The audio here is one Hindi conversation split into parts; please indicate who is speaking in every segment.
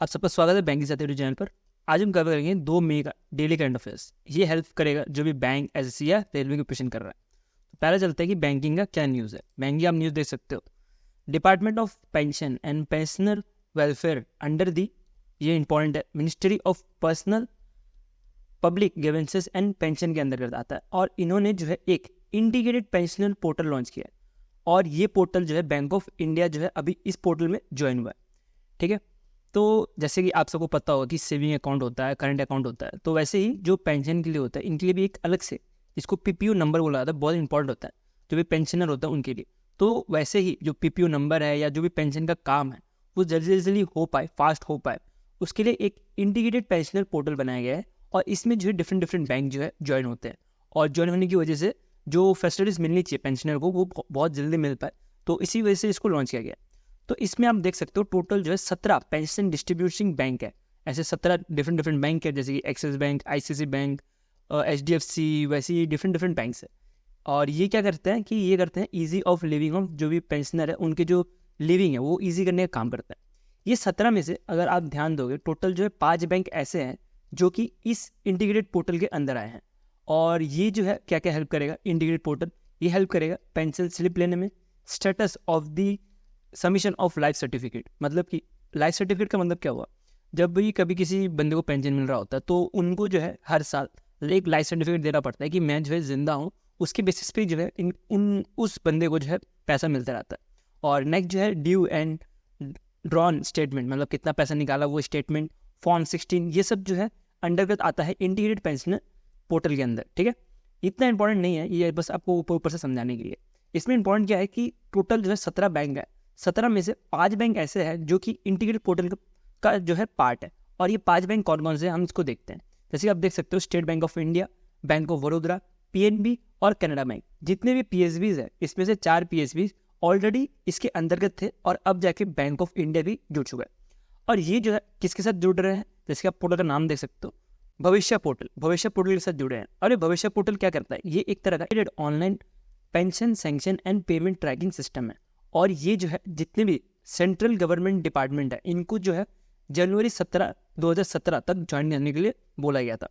Speaker 1: आप सबका स्वागत है बैंकिंग साथी चैनल पर। आज हम कवर करेंगे 2 मई का डेली करंट अफेयर्स। ये हेल्प करेगा जो भी बैंक, एसएससी या रेलवे की प्रिपरेशन कर रहा है। तो पहले चलते हैं कि बैंकिंग का क्या न्यूज़ है। बैंकिंग आप न्यूज़ देख सकते हो, department of pension and pensioner welfare under the, ये इंपॉर्टेंट है, ministry of personnel public grievances and pension के अंदर आता है। और इन्होंने जो है एक इंटीग्रेटेड पेंशनर पोर्टल लॉन्च किया है। और ये पोर्टल जो है बैंक ऑफ इंडिया जो है अभी इस पोर्टल में ज्वाइन हुआ है। ठीक है, तो जैसे कि आप सबको पता होगा कि सेविंग अकाउंट होता है, करंट अकाउंट होता है, तो वैसे ही जो पेंशन के लिए होता है इनके लिए भी एक अलग से, इसको पीपीओ नंबर बोला जाता है, बहुत इंपॉर्टेंट होता है जो भी पेंशनर होता है उनके लिए। तो वैसे ही जो पीपीओ नंबर है या जो भी पेंशन का काम है वो जल्दी जल्दी हो पाए, फास्ट हो पाए, उसके लिए एक इंटीग्रेटेड पेंशनर पोर्टल बनाया गया है। और इसमें जो है डिफरेंट बैंक जो है ज्वाइन होते हैं, और ज्वाइन होने की वजह से जो फैसिलिटीज़ मिलनी चाहिए पेंशनर को वो बहुत जल्दी मिल पाए, तो इसी वजह से इसको लॉन्च किया गया। तो इसमें आप देख सकते हो टोटल जो है 17 पेंशन डिस्ट्रीब्यूटिंग बैंक है। ऐसे 17 डिफरेंट बैंक है, जैसे कि axis bank, ICICI bank, HDFC, वैसे ही डिफरेंट बैंक्स है। और ये क्या करते हैं कि ये करते हैं ईजी ऑफ लिविंग ऑफ जो भी पेंशनर है उनके जो लिविंग है वो ईजी करने का काम करता है। ये 17 में से अगर आप ध्यान दोगे टोटल जो है 5 बैंक ऐसे हैं जो कि इस इंटीग्रेटेड पोर्टल के अंदर आए हैं। और ये जो है क्या क्या हेल्प करेगा इंटीग्रेटेड पोर्टल, ये हेल्प करेगा पेंशन स्लिप लेने में, status of the submission of life certificate. मतलब कि लाइफ सर्टिफिकेट का मतलब क्या हुआ, जब भी कभी किसी बंदे को पेंशन मिल रहा होता है तो उनको जो है हर साल एक लाइफ सर्टिफिकेट देना पड़ता है कि मैं जो है जिंदा हूँ, उसके बेसिस पे जो है उस बंदे को जो है पैसा मिलता रहता है। और नेक्स्ट जो है ड्यू एंड ड्रॉन स्टेटमेंट, मतलब कितना पैसा निकाला वो स्टेटमेंट, फॉर्म 16, ये सब जो है अंडरगत आता है इंटीग्रेटेड पेंशनर पोर्टल के अंदर। ठीक है, इतना इंपॉर्टेंट नहीं है, ये बस आपको ऊपर ऊपर से समझाने के लिए। इसमें इंपॉर्टेंट क्या है कि टोटल जो है 17 बैंक है, 17 में से 5 बैंक ऐसे हैं जो कि इंटीग्रेटेड पोर्टल का जो है पार्ट है। और ये 5 बैंक कौन कौन से हैं हम इसको देखते हैं। जैसे आप देख सकते हो state bank of India, bank of Baroda, PNB और कनाडा बैंक। जितने भी पीएसबीज है इसमें से 4 पीएसबीज ऑलरेडी इसके अंतर्गत थे और अब जाके बैंक ऑफ इंडिया भी जुड़ चुका है। और ये जो है किसके साथ जुड़ रहे हैं, जैसे आप पोर्टल का नाम देख सकते हो, भविष्य पोर्टल के साथ जुड़े हैं। और ये भविष्य पोर्टल क्या करता है, ये एक तरह का online pension sanction and payment tracking system है। और ये जो है जितने भी सेंट्रल गवर्नमेंट डिपार्टमेंट है इनको जो है जनवरी 2017 तक ज्वाइन करने के लिए बोला गया था।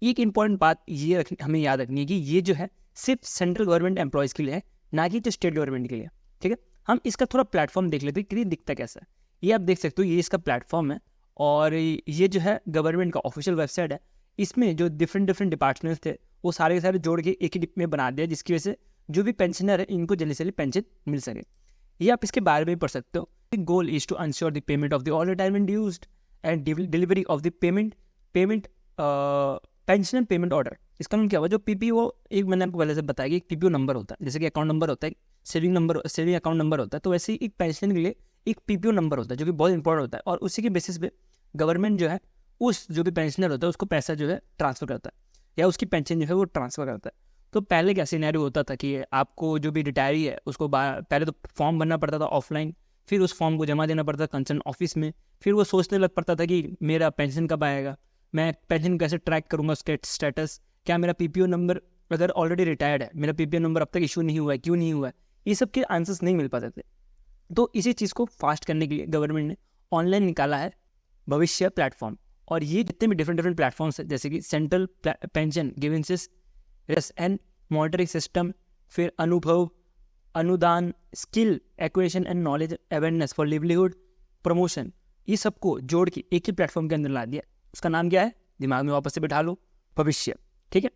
Speaker 1: एक इंपॉर्टेंट बात ये हमें याद रखनी है कि ये जो है सिर्फ सेंट्रल गवर्नमेंट एम्प्लॉयज़ के लिए है, ना कि जो स्टेट गवर्नमेंट के लिए। ठीक है, हम इसका थोड़ा प्लेटफॉर्म देख लेते हैं कि दिखता कैसा है। ये आप देख सकते हो, ये इसका प्लेटफॉर्म है और ये जो है गवर्नमेंट का ऑफिशियल वेबसाइट है। इसमें जो डिफरेंट डिपार्टमेंट्स थे वो सारे के सारे जोड़ के एक ही डिप में बना दिया, जिसकी वजह से जो भी पेंशनर है इनको जल्दी से जल्दी पेंशन मिल सके। ये आप इसके बारे में पढ़ सकते हो। Goal is to ensure the payment of the all retirement dues and delivery of the payment pension payment order. इसका नाम क्या हुआ, जो पीपीओ, एक मैंने आपको पहले से बताया कि एक पीपीओ नंबर होता है, जैसे कि अकाउंट नंबर होता है, सेविंग अकाउंट नंबर होता है, तो वैसे ही एक पेंशन के लिए एक पीपीओ नंबर होता है जो कि बहुत इंपॉर्टेंट होता है। और उसी के बेसिस पे गवर्नमेंट जो है उस जो भी पेंशनर होता है उसको पैसा जो है ट्रांसफर करता है या उसकी पेंशन जो है वो ट्रांसफर करता है। तो पहले क्या सिनेरियो होता था कि आपको जो भी रिटायरी है उसको पहले तो फॉर्म भरना पड़ता था ऑफलाइन, फिर उस फॉर्म को जमा देना पड़ता था कंसर्न ऑफिस में, फिर वो सोचने लग पड़ता था कि मेरा पेंशन कब आएगा, मैं पेंशन कैसे ट्रैक करूँगा, स्टेटस क्या, मेरा पीपीओ नंबर अगर ऑलरेडी रिटायर्ड है मेरा पीपीओ नंबर अब तक इशू नहीं हुआ है, क्यों नहीं हुआ है, ये सब के आंसर्स नहीं मिल पाते थे। तो इसी चीज़ को फास्ट करने के लिए गवर्नमेंट ने ऑनलाइन निकाला है भविष्य प्लेटफॉर्म। और ये जितने भी डिफरेंट प्लेटफॉर्म्स है, जैसे कि central pension grievances and monitoring system, फिर Anubhav, Anudaan, skill acquisition and knowledge awareness for livelihood promotion, ये सबको जोड़ के एक ही प्लेटफॉर्म के अंदर ला दिया। उसका नाम क्या है, दिमाग में वापस से बिठा लो, भविष्य। ठीक है,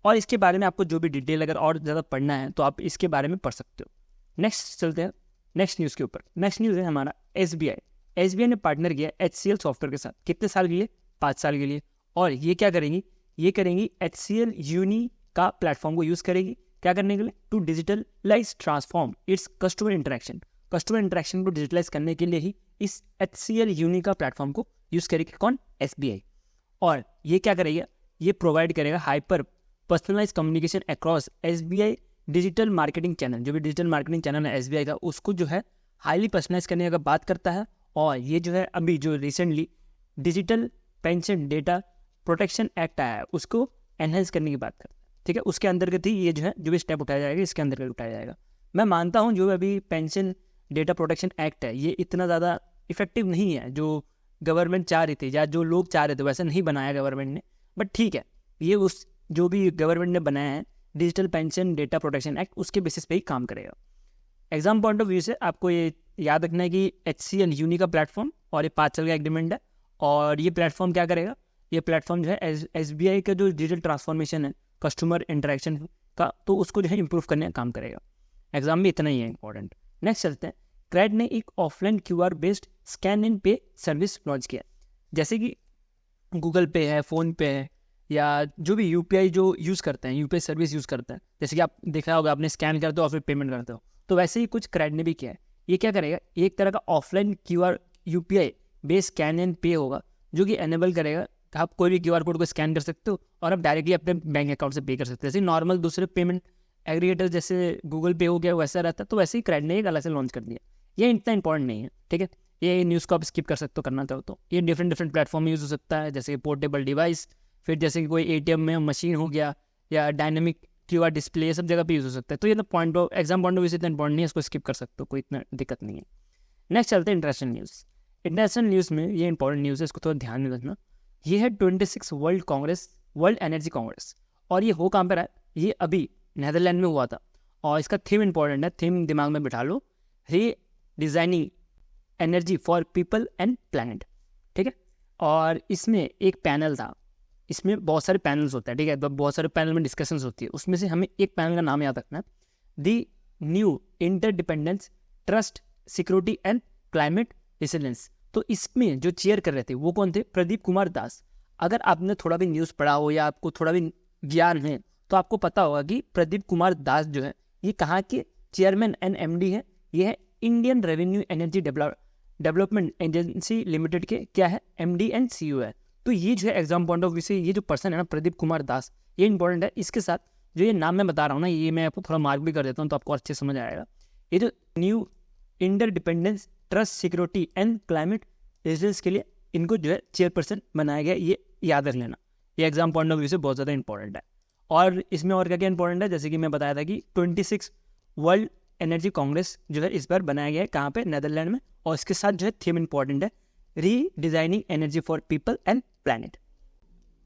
Speaker 1: और इसके बारे में आपको जो भी डिटेल अगर और ज़्यादा पढ़ना है तो आप इसके बारे में पढ़ सकते हो। नेक्स्ट चलते हैं नेक्स्ट न्यूज़ के ऊपर। नेक्स्ट न्यूज़ है हमारा एसबीआई ने पार्टनर किया HCL सॉफ्टवेयर के साथ। कितने साल के लिए, 5 साल के लिए। और ये क्या करेंगी, ये करेंगी HCL यूनी का प्लेटफॉर्म को यूज़ करेगी क्या करने के लिए, to digitalise transform its customer interaction को डिजिटलाइज करने के लिए ही इस HCL यूनी का प्लेटफॉर्म को यूज़ करेगी कौन, SBI। और ये क्या करेगा, ये प्रोवाइड करेगा hyper personalise communication across SBI digital marketing channel. जो भी डिजिटल मार्केटिंग चैनल है SBI का, उसको जो है हाईली पर्सनलाइज करने का बात करता है। और ये जो है अभी जो recently digital pension data protection act आया है उसको एनहेंस करने की बात करता है। ठीक है, उसके अंतर्गत ही ये जो है जो भी स्टेप उठाया जाएगा इसके अंतर्गत उठाया जाएगा। मैं मानता हूँ जो अभी पेंशन डेटा प्रोटेक्शन एक्ट है ये इतना ज़्यादा इफेक्टिव नहीं है जो गवर्नमेंट चाह रही थी या जो लोग चाह रहे थे, वैसा नहीं बनाया गवर्नमेंट ने, बट ठीक है, ये उस जो भी गवर्नमेंट ने बनाया है digital pension data protection act, उसके बेसिस पे ही काम करेगा। एग्जाम पॉइंट ऑफ व्यू से आपको ये याद रखना है कि HCL यूनी का प्लेटफॉर्म और ये 5 साल का एग्रीमेंट है, और ये प्लेटफॉर्म क्या करेगा, ये प्लेटफॉर्म जो है SBI का जो डिजिटल ट्रांसफॉर्मेशन है कस्टमर इंटरेक्शन का, तो उसको जो है इम्प्रूव करने का काम करेगा। एग्जाम में इतना ही है इंपॉर्टेंट। नेक्स्ट चलते हैं, क्रेड ने एक offline QR based scan and पे सर्विस लॉन्च किया। जैसे कि गूगल पे है, फ़ोन पे है, या जो भी UPI जो यूज़ करते हैं, UPI सर्विस यूज़ करते हैं, जैसे कि आप देखा होगा आपने स्कैन करते हो और फिर पेमेंट करते हो, तो वैसे ही कुछ क्रेड ने भी किया है। ये क्या करेगा, एक तरह का offline QR UPI based scan and पे होगा, जो कि एनेबल करेगा कि आप कोई भी QR कोड को स्कैन कर सकते हो और आप डायरेक्टली अपने बैंक अकाउंट से पे कर सकते हो। जैसे नॉर्मल दूसरे पेमेंट एग्रीगेटर जैसे गूगल पे हो गया वैसा रहता है, तो वैसे ही क्रेड ने एक अलग से लॉन्च कर दिया। ये इतना इंपॉर्टेंट नहीं है, ठीक है, ये न्यूज़ को आप स्किप कर सकते हो करना चाहो तो। ये डिफरेंट प्लेटफॉर्म में यूज़ हो सकता है, जैसे कि पोर्टेबल डिवाइस, फिर जैसे कि कोई ATM में मशीन हो गया, या डायनेमिक QR डिस्प्ले, सब जगह पे यूज़ हो सकता है। तो ये तो point of exam point of view से इतना इंपॉर्टेंट नहीं है, इसको स्किप कर सकते हो, कोई इतना दिक्कत नहीं है। नेक्स्ट चलते हैं इंटरनेशनल न्यूज़। इंटरनेशनल न्यूज़ में ये इंपॉर्टेंट न्यूज़ है, इसको थोड़ा ध्यान में रखना। ये है 26 वर्ल्ड एनर्जी कांग्रेस, और ये हो कहाँ पर है, ये अभी नीदरलैंड में हुआ था, और इसका थीम इंपॉर्टेंट है, थीम दिमाग में बिठा लो, री designing energy for people and planet, ठीक है। और इसमें एक पैनल था, इसमें बहुत सारे पैनल्स होते हैं, ठीक है, तो बहुत सारे पैनल में डिस्कशंस होती है, उसमें से हमें एक पैनल का नाम याद रखना है, दी new interdependence trust security and climate resilience. तो इसमें जो चेयर कर रहे थे वो कौन थे, प्रदीप कुमार दास। अगर आपने थोड़ा भी न्यूज़ पढ़ा हो या आपको थोड़ा भी ज्ञान है तो आपको पता होगा कि प्रदीप कुमार दास जो है ये कहाँ के चेयरमैन एंड MD है, ये है Indian revenue energy development agency limited के क्या है, MD एंड CEO है। तो ये जो है एग्जाम पॉइंट ऑफ व्यू से ये जो पर्सन है ना प्रदीप कुमार दास, ये इंपॉर्टेंट है। इसके साथ जो ये नाम मैं बता रहा हूँ ना, ये मैं आपको थोड़ा मार्क भी कर देता हूँ तो आपको अच्छे समझ आएगा। ये जो new interdependence trust security and climate resilience के लिए इनको जो है चेयरपर्सन बनाया गया, ये याद रख लेना, ये एग्जाम पॉइंट ऑफ व्यू से बहुत ज़्यादा इंपॉर्टेंट है। और इसमें और क्या क्या इंपॉर्टेंट है, जैसे कि मैं बताया था कि 26 वर्ल्ड एनर्जी कांग्रेस जो है इस बार बनाया गया है, कहाँ पे, नीदरलैंड में, और इसके साथ जो है थीम इंपॉर्टेंट है, री designing energy for people and planet.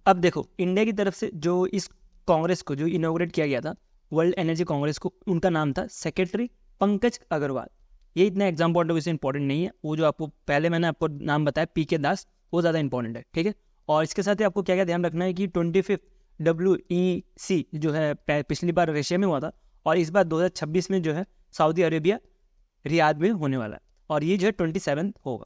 Speaker 1: अब देखो इंडिया की तरफ से जो इस कांग्रेस को जो इनॉग्रेट किया गया था, वर्ल्ड एनर्जी कांग्रेस को, उनका नाम था सेक्रेटरी पंकज अग्रवाल। ये इतना एग्जाम पॉइंट ऑफ व्यू से इंपॉर्टेंट नहीं है, वो जो आपको पहले मैंने आपको नाम बताया PK दास, वो ज़्यादा इंपॉर्टेंट है, ठीक है। और इसके साथ ही आपको क्या क्या ध्यान रखना है कि 25 WEC जो है पिछली बार रशिया में हुआ था, और इस बार 2026 में जो है सऊदी अरेबिया रियाद में होने वाला है, और ये जो है 27 होगा।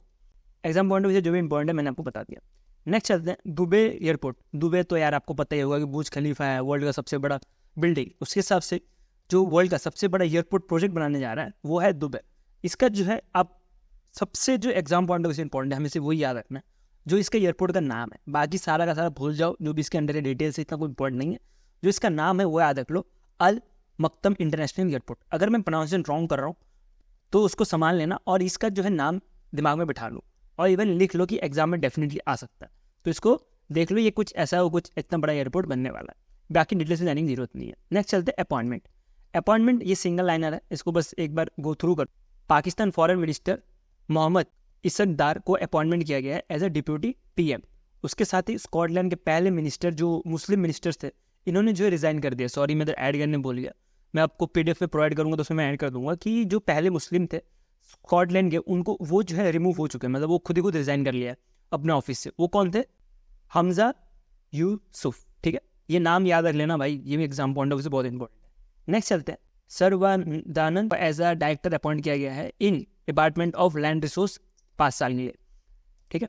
Speaker 1: एग्जाम पॉइंट ऑफ व्यू से जो भी इंपॉर्टेंट है मैंने आपको बता दिया। नेक्स्ट चलते हैं दुबई एयरपोर्ट। दुबई तो यार आपको पता ही होगा कि बुर्ज खलीफा है वर्ल्ड का सबसे बड़ा बिल्डिंग, उसके हिसाब से जो वर्ल्ड का सबसे बड़ा एयरपोर्ट प्रोजेक्ट बनाने जा रहा है वो है दुबई। इसका जो है आप सबसे जो एग्जाम पॉइंट ऑफ व्यू से इंपॉर्टेंट है, हमें से वही याद रखना है जो इसका एयरपोर्ट का नाम है, बाकी सारा का सारा भूल जाओ, जो भी इसके अंदर डिटेल्स है इतना कोई इंपॉर्टेंट नहीं है। जो इसका नाम है वो याद रख लो, अल मक्तम इंटरनेशनल एयरपोर्ट। अगर मैं प्रोनाउंसिएशन रॉन्ग कर रहा हूँ तो उसको संभाल लेना, और इसका जो है नाम दिमाग में बिठा लो, और इवन लिख लो कि एग्जाम में डेफिनेटली आ सकता है, तो इसको देख लो, ये कुछ ऐसा हो, कुछ इतना बड़ा एयरपोर्ट बनने वाला है। बाकी डिटेल्स में जाने की जरूरत नहीं है। नेक्स्ट चलते हैं अपॉइंटमेंट, ये सिंगल लाइनर है, इसको बस एक बार गो थ्रू कर। पाकिस्तान फॉरेन मिनिस्टर मोहम्मद इसकदार को अपॉइंटमेंट किया गया है एज अ डिप्यूटी PM। उसके साथ ही स्कॉटलैंड के पहले मिनिस्टर जो मुस्लिम मिनिस्टर्स थे, इन्होंने जो रिज़ाइन कर दिया। सॉरी मैं ऐड करने भूल गया, मैं आपको PDF में प्रोवाइड करूँगा तो उसमें मैं ऐड कर दूंगा कि जो पहले मुस्लिम थे स्कॉटलैंड के, उनको वो जो है रिमूव हो चुके हैं, मतलब वो खुद ही खुद रिज़ाइन कर लिया है अपने ऑफिस से। वो कौन थे, हमजा यूसुफ, ठीक है, ये नाम याद रख लेना भाई, ये भी एग्जाम पॉइंट ऑफ व्यू से बहुत इंपॉर्टेंट है। नेक्स्ट चलते हैं, Sarvanand as a director appoint किया गया है in department of land resource 5 साल के लिए, ठीक है।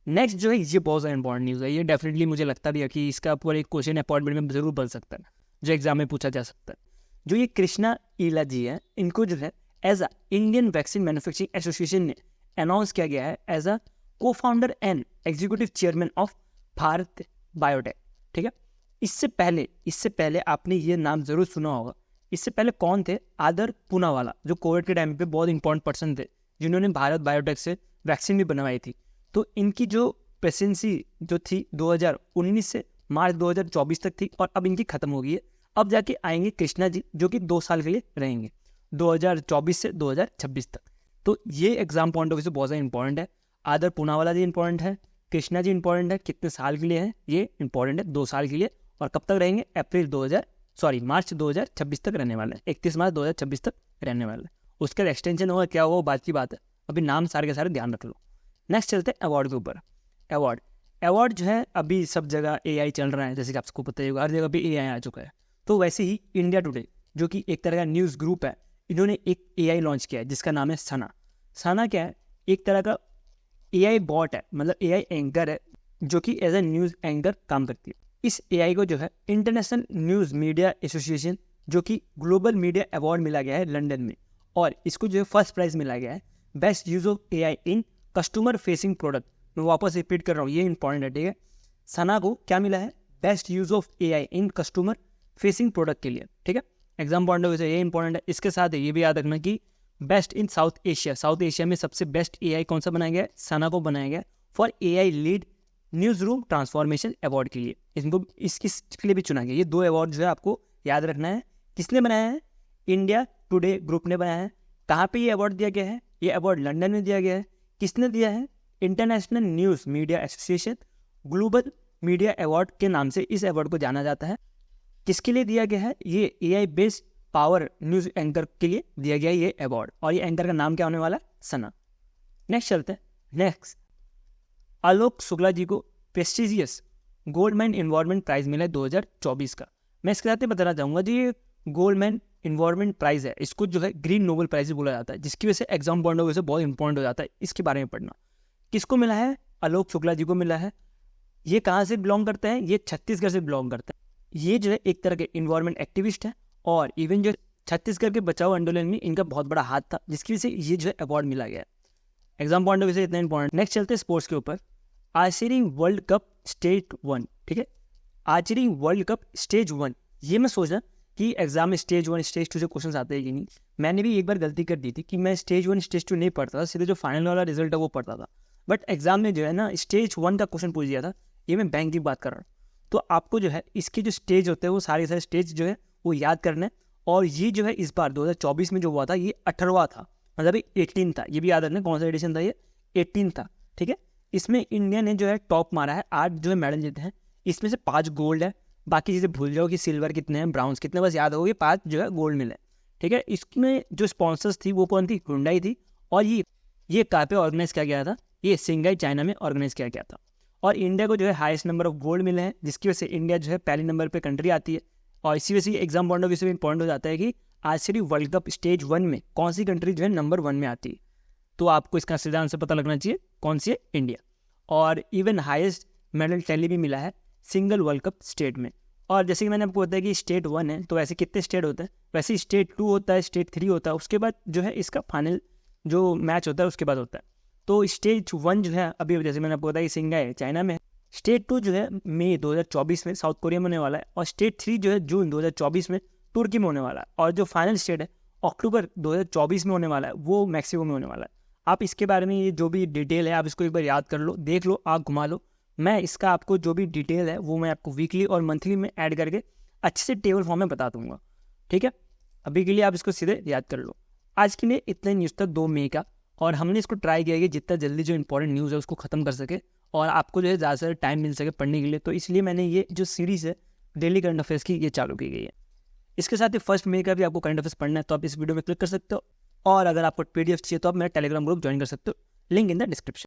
Speaker 1: नेक्स्ट जो है ये बहुत ज़्यादा इंपॉर्टेंट न्यूज़ है, ये डेफिनेटली मुझे लगता भी है कि इसका ऊपर एक क्वेश्चन अपॉइंटमेंट में जरूर बन सकता है, जो एग्जाम में पूछा जा सकता है। जो ये कृष्णा ईला जी है, इनको जो है as a Indian vaccine manufacturing association ने अनाउंस किया गया है as a co-founder and executive chairman of Bharat Biotech, ठीक है। इससे पहले आपने ये नाम जरूर सुना होगा। इससे पहले कौन थे, आदर पूनावाला, जो कोविड के टाइम पे बहुत इंपॉर्टेंट पर्सन थे, जिन्होंने भारत बायोटेक से वैक्सीन भी बनवाई थी। तो इनकी जो प्रेसिडेंसी जो थी 2019 से मार्च 2024 तक थी, और अब इनकी खत्म हो गई है। अब जाके आएंगे कृष्णा जी, जो कि 2 साल के लिए रहेंगे, 2024 से 2026 तक। तो ये एग्जाम पॉइंट ऑफ व्यू से बहुत ज़्यादा इंपॉर्टेंट है। आदर पूनावाला जी इंपॉर्टेंट है, कृष्णा जी इंपॉर्टेंट है, कितने साल के लिए है ये इंपॉर्टेंट है, 2 साल के लिए, और कब तक रहेंगे, मार्च 2026 तक रहने वाले हैं, 31 मार्च 2026 तक रहने वाले हैं। उसके बाद एक्सटेंशन होगा क्या होगा वो बात की बात है, अभी नाम सारे के सारे ध्यान रख लो। नेक्स्ट चलते हैं अवार्ड के ऊपर। अवार्ड जो है अभी सब जगह AI चल रहा है, जैसे कि आपको पता ही होगा, हर जगह पे AI आ चुका है। तो वैसे ही इंडिया टुडे जो कि एक तरह का न्यूज़ ग्रुप है, इन्होंने एक AI लॉन्च किया है जिसका नाम है सना। सना क्या है, एक तरह का AI बॉट है, मतलब AI एंकर है जो कि एज ए न्यूज़ एंकर काम करती है। इस AI को जो है इंटरनेशनल न्यूज़ मीडिया एसोसिएशन जो कि ग्लोबल मीडिया अवार्ड मिला गया है लंदन में, और इसको जो है फर्स्ट प्राइज मिला गया है best use of AI in customer facing product. मैं वापस रिपीट कर रहा हूँ, ये इंपॉर्टेंट है, ठीक है। सना को क्या मिला है, best use of AI in customer facing product के लिए, ठीक है। एग्जाम पॉइंट ऑफ व्यू से ये इंपॉर्टेंट है। इसके साथ ये भी याद रखना कि बेस्ट इन साउथ एशिया में सबसे बेस्ट AI कौन सा बनाया गया है, सना को बनाया गया for AI lead news room transformation award के लिए। इनको इसके लिए भी चुना गया। ये 2 अवार्ड जो है आपको याद रखना है। किसने बनाया है, इंडिया टुडे ग्रुप ने बनाया है। कहाँ पे ये अवार्ड दिया गया है, ये अवार्ड लंदन में दिया गया है। किसने दिया है, international news media association global media award के नाम से इस अवार्ड को जाना जाता है। किसके लिए दिया गया है, ये AI based power news anchor के लिए दिया गया ये अवार्ड, और ये एंकर का नाम क्या होने वाला है, सना। नेक्स्ट चलते हैं। नेक्स्ट आलोक शुक्ला जी को प्रेस्टिजियस गोल्डमैन इन्वायरमेंट प्राइज मिला है 2024 का। मैं इसके साथ ही बताना चाहूँगा जी, ये गोल्डमैन इन्वायरमेंट प्राइज है, इसको जो है ग्रीन नोबेल प्राइज बोला जाता है, जिसकी वजह से एग्जाम पॉइंट ऑफ व्यू से बहुत इंपॉर्टेंट हो जाता है इसके बारे में पढ़ना। किसको मिला है, आलोक शुक्ला जी को मिला है। ये कहाँ से बिलोंग करते हैं, ये छत्तीसगढ़ से बिलोंग करते हैं। ये जो है एक तरह के इन्वायरमेंट एक्टिविस्ट है, और इवन जो छत्तीसगढ़ के बचाओ आंदोलन में इनका बहुत बड़ा हाथ था, जिसकी वजह से ये जो है अवार्ड मिला गया है। एग्जाम पॉइंट ऑफ व्यू से इतना इंपॉर्टेंट। नेक्स्ट चलते हैं स्पोर्ट्स के ऊपर। आर्चरी वर्ल्ड कप स्टेज 1, ठीक है, आर्चरी वर्ल्ड कप स्टेज 1। ये मैं सोचा कि एग्जाम में स्टेज 1 स्टेज 2 से क्वेश्चन आते हैं कि नहीं। मैंने भी एक बार गलती कर दी थी कि मैं स्टेज 1 स्टेज 2 नहीं पढ़ता था, सीधे जो फाइनल वाला रिजल्ट है वो पढ़ता था। बट एग्जाम में जो है ना स्टेज 1 का क्वेश्चन पूछ दिया था। ये मैं बैंक की बात कर रहा हूँ। तो आपको जो है इसके जो स्टेज होते हैं वो सारे स्टेज जो है वो याद करना है। और ये जो है इस बार 2024 में जो हुआ था ये 18वां था, मतलब 18 था। ये भी याद रखना कौन सा एडिशन था, ये 18 था, ठीक है। इसमें इंडिया ने जो है टॉप मारा है, 8 जो है मेडल जीते हैं, इसमें से 5 गोल्ड है। बाकी चीज़ें भूल जाओ कि सिल्वर कितने हैं, ब्राउन्स कितने, बस याद होगी 5 जो है गोल्ड मिले, ठीक है। इसमें जो स्पॉन्सर्स थी वो कौन थी, हुंडई थी। और ये कहाँ पे ऑर्गेनाइज किया गया था, ये सिंगाई चाइना में ऑर्गेनाइज किया गया था। और इंडिया को जो है हाईएस्ट नंबर ऑफ गोल्ड मिले हैं, जिसकी वजह से इंडिया जो है पहले नंबर पर कंट्री आती है। और इसी वजह से एग्जाम पॉइंट ऑफ व्यू से भी इंपॉर्टेंट हो जाता है कि आर्चरी वर्ल्ड कप स्टेज 1 में कौन सी कंट्री जो है नंबर 1 में आती है। तो आपको इसका सीधा आंसर पता लगना चाहिए कौन सी है, इंडिया। और इवन हाईएस्ट मेडल टैली भी मिला है सिंगल वर्ल्ड कप स्टेट में। और जैसे कि मैंने आपको बताया कि स्टेट 1 है, तो ऐसे कितने स्टेट होते हैं, वैसे स्टेट 2 होता है, स्टेट 3 होता है, उसके बाद जो है इसका फाइनल जो मैच होता है उसके बाद होता है। तो स्टेज 1 जो है अभी जैसे मैंने आपको बताया सिंगाई चाइना में है। स्टेट 2 जो है मई 2024 में साउथ कोरिया में होने वाला है। और स्टेट 3 जो है जून 2024 में तुर्की में होने वाला है। और जो फाइनल स्टेट है अक्टूबर 2024 में होने वाला है, वो मैक्सिको में होने वाला है। आप इसके बारे में ये जो भी डिटेल है आप इसको एक बार याद कर लो, देख लो, आँख घुमा लो। मैं इसका आपको जो भी डिटेल है वो मैं आपको वीकली और मंथली में ऐड करके अच्छे से टेबल फॉर्म में बता दूंगा, ठीक है। अभी के लिए आप इसको सीधे याद कर लो। आज के लिए इतने न्यूज़ तक 2 मई का, और हमने इसको ट्राई किया कि जितना जल्दी जो इंपॉर्टेंट न्यूज़ है उसको ख़त्म कर सके और आपको जो है ज़्यादा से टाइम मिल सके पढ़ने के लिए। तो इसलिए मैंने ये जो सीरीज़ है डेली करंट अफेयर्स की ये चालू की गई है। इसके साथ ही 1 मई का भी आपको करंट अफेयर्स पढ़ना है तो आप इस वीडियो में क्लिक कर सकते हो। और अगर आपको PDF चाहिए तो आप मेरा टेलीग्राम ग्रुप ज्वाइन कर सकते हो, लिंक इन द डिस्क्रिप्शन।